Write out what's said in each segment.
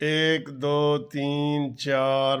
1 2 3 4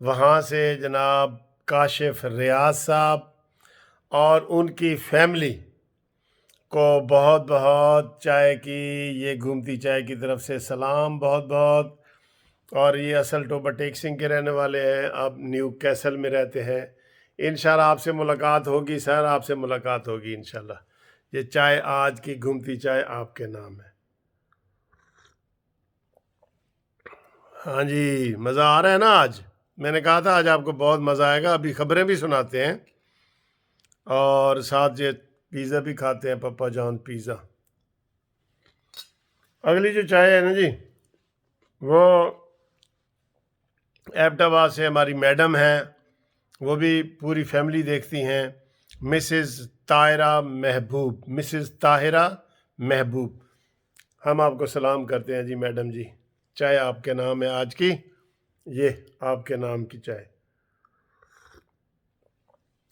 وہاں سے جناب کاشف ریاض صاحب اور ان کی فیملی کو بہت بہت چائے کی، یہ گھومتی چائے کی طرف سے سلام بہت بہت۔ اور یہ اصل ٹوبہ ٹیک سنگھ کے رہنے والے ہیں، اب نیو کیسل میں رہتے ہیں۔ انشاءاللہ آپ سے ملاقات ہوگی سر، آپ سے ملاقات ہوگی انشاءاللہ۔ یہ چائے آج کی گھومتی چائے آپ کے نام ہے۔ ہاں جی، مزہ آ رہا ہے نا آج؟ میں نے کہا تھا آج آپ کو بہت مزہ آئے گا، ابھی خبریں بھی سناتے ہیں اور ساتھ یہ پیزا بھی کھاتے ہیں، پپا جان پیزا۔ اگلی جو چائے ہے نا جی، وہ ایبٹ آباد سے ہماری میڈم ہیں، وہ بھی پوری فیملی دیکھتی ہیں، مسز طاہرہ محبوب، مسز طاہرہ محبوب۔ ہم آپ کو سلام کرتے ہیں جی میڈم جی، چائے آپ کے نام ہے آج کی، یہ آپ کے نام کی چائے۔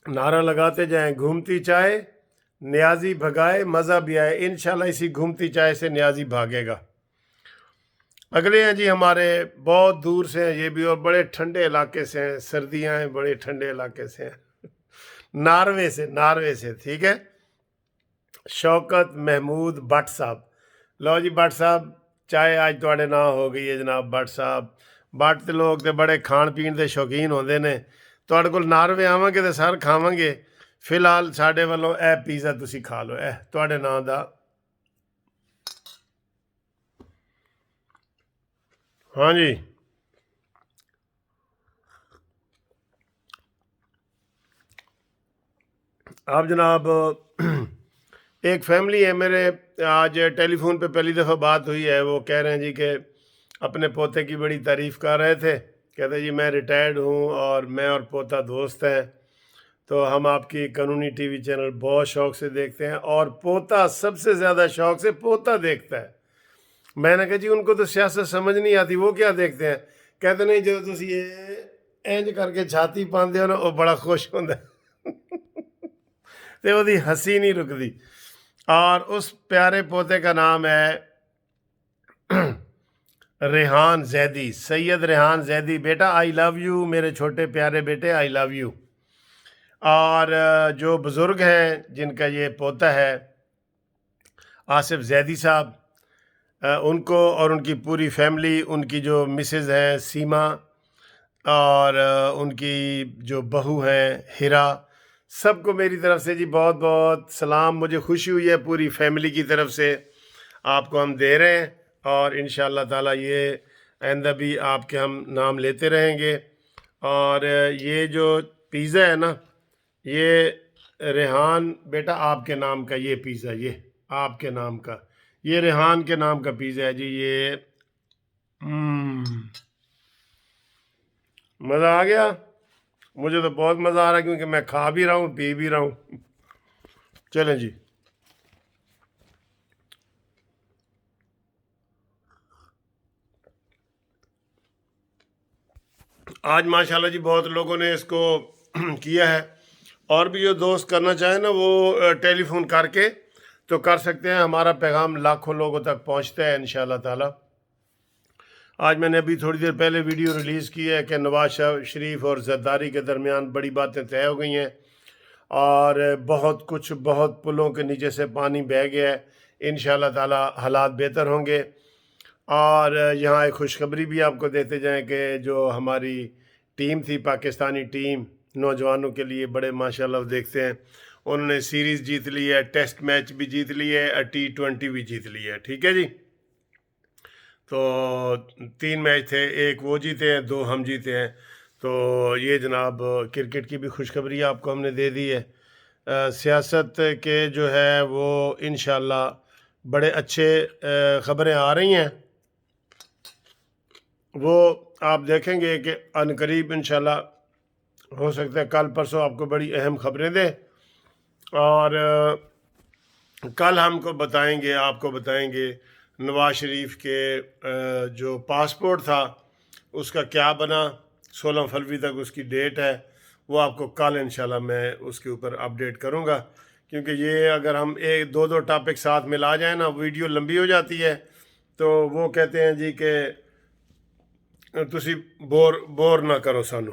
نعرہ لگاتے جائیں، گھومتی چائے نیازی بھگائے مزہ بھی آئے۔ انشاءاللہ اسی گھومتی چائے سے نیازی بھاگے گا۔ اگلے ہیں جی ہمارے بہت دور سے ہیں یہ بھی، اور بڑے ٹھنڈے علاقے سے ہیں، سردیاں ہیں، بڑے ٹھنڈے علاقے سے ہیں، ناروے سے، ٹھیک ہے۔ شوکت محمود بٹ صاحب، لو جی بٹ صاحب چائے آج تواڈے نام ہو گئی ہے جناب بٹ صاحب۔ بٹ تے لوگ تے بڑے کھان پین دے شوقین ہوندے نے، تواڈے کول ناروے آواں گے تے سر کھاواں گے۔ فی الحال ساڈے والوں اے پیزا تسی کھا لو، اے تواڈے نام دا۔ ہاں جی، آپ جناب ایک فیملی ہے میرے، آج ٹیلی فون پہ پہلی دفعہ بات ہوئی ہے، وہ کہہ رہے ہیں جی کہ اپنے پوتے کی بڑی تعریف کر رہے تھے، کہتے جی میں ریٹائرڈ ہوں اور میں اور پوتا دوست ہیں، تو ہم آپ کی قانونی ٹی وی چینل بہت شوق سے دیکھتے ہیں، اور پوتا سب سے زیادہ شوق سے پوتا دیکھتا ہے۔ میں نے کہا جی ان کو تو سیاست سمجھ نہیں آتی، وہ کیا دیکھتے ہیں؟ کہتے نہیں جو تسی یہ اینج کر کے چھاتی پاندے ہو نا وہ بڑا خوش ہوندا ہے۔ تے وہ دی ہنسی نہیں رکدی۔ اور اس پیارے پوتے کا نام ہے ریحان زیدی، سید ریحان زیدی۔ بیٹا آئی لو یو، میرے چھوٹے پیارے بیٹے آئی لو یو۔ اور جو بزرگ ہیں جن کا یہ پوتا ہے آصف زیدی صاحب، ان کو اور ان کی پوری فیملی، ان کی جو مسز ہیں سیما اور ان کی جو بہو ہیں ہیرا، سب کو میری طرف سے جی بہت بہت سلام۔ مجھے خوشی ہوئی ہے پوری فیملی کی طرف سے آپ کو ہم دے رہے ہیں، اور انشاءاللہ تعالی یہ آئندہ بھی آپ کے ہم نام لیتے رہیں گے۔ اور یہ جو پیزا ہے نا، یہ ریحان بیٹا آپ کے نام کا یہ پیزا، یہ آپ کے نام کا، یہ ریحان کے نام کا پیزا ہے جی۔ یہ مزہ آ گیا، مجھے تو بہت مزہ آ رہا ہے کیونکہ میں کھا بھی رہا ہوں پی بھی رہا ہوں۔ چلیں جی، آج ماشاءاللہ جی بہت لوگوں نے اس کو کیا ہے، اور بھی جو دوست کرنا چاہیں نا وہ ٹیلی فون کر کے تو کر سکتے ہیں، ہمارا پیغام لاکھوں لوگوں تک پہنچتا ہے انشاءاللہ تعالی۔ آج میں نے ابھی تھوڑی دیر پہلے ویڈیو ریلیز کی ہے کہ نواز شریف اور زرداری کے درمیان بڑی باتیں طے ہو گئی ہیں، اور بہت کچھ، بہت پلوں کے نیچے سے پانی بہہ گیا ہے، انشاءاللہ تعالی حالات بہتر ہوں گے۔ اور یہاں ایک خوشخبری بھی آپ کو دیتے جائیں کہ جو ہماری ٹیم تھی، پاکستانی ٹیم نوجوانوں کے لیے بڑے ماشاءاللہ دیکھتے ہیں، انہوں نے سیریز جیت لی ہے، ٹیسٹ میچ بھی جیت لی ہے، T20 بھی جیت لی ہے، ٹھیک ہے جی۔ تو 3 میچ تھے، ایک وہ جیتے ہیں، 2 ہم جیتے ہیں۔ تو یہ جناب کرکٹ کی بھی خوشخبری آپ کو ہم نے دے دی ہے۔ سیاست کے جو ہے وہ انشاءاللہ بڑے اچھے خبریں آ رہی ہیں، وہ آپ دیکھیں گے کہ عنقریب انشاءاللہ ہو سکتا ہے کل پرسوں آپ کو بڑی اہم خبریں دیں، اور کل ہم کو بتائیں گے، آپ کو بتائیں گے نواز شریف کے جو پاسپورٹ تھا اس کا کیا بنا۔ 16 فروری تک اس کی ڈیٹ ہے، وہ آپ کو کل انشاءاللہ میں اس کے اوپر اپڈیٹ کروں گا، کیونکہ یہ اگر ہم ایک دو ٹاپک ساتھ ملا جائیں نا ویڈیو لمبی ہو جاتی ہے، تو وہ کہتے ہیں جی کہ تسی بور نہ کرو سانو۔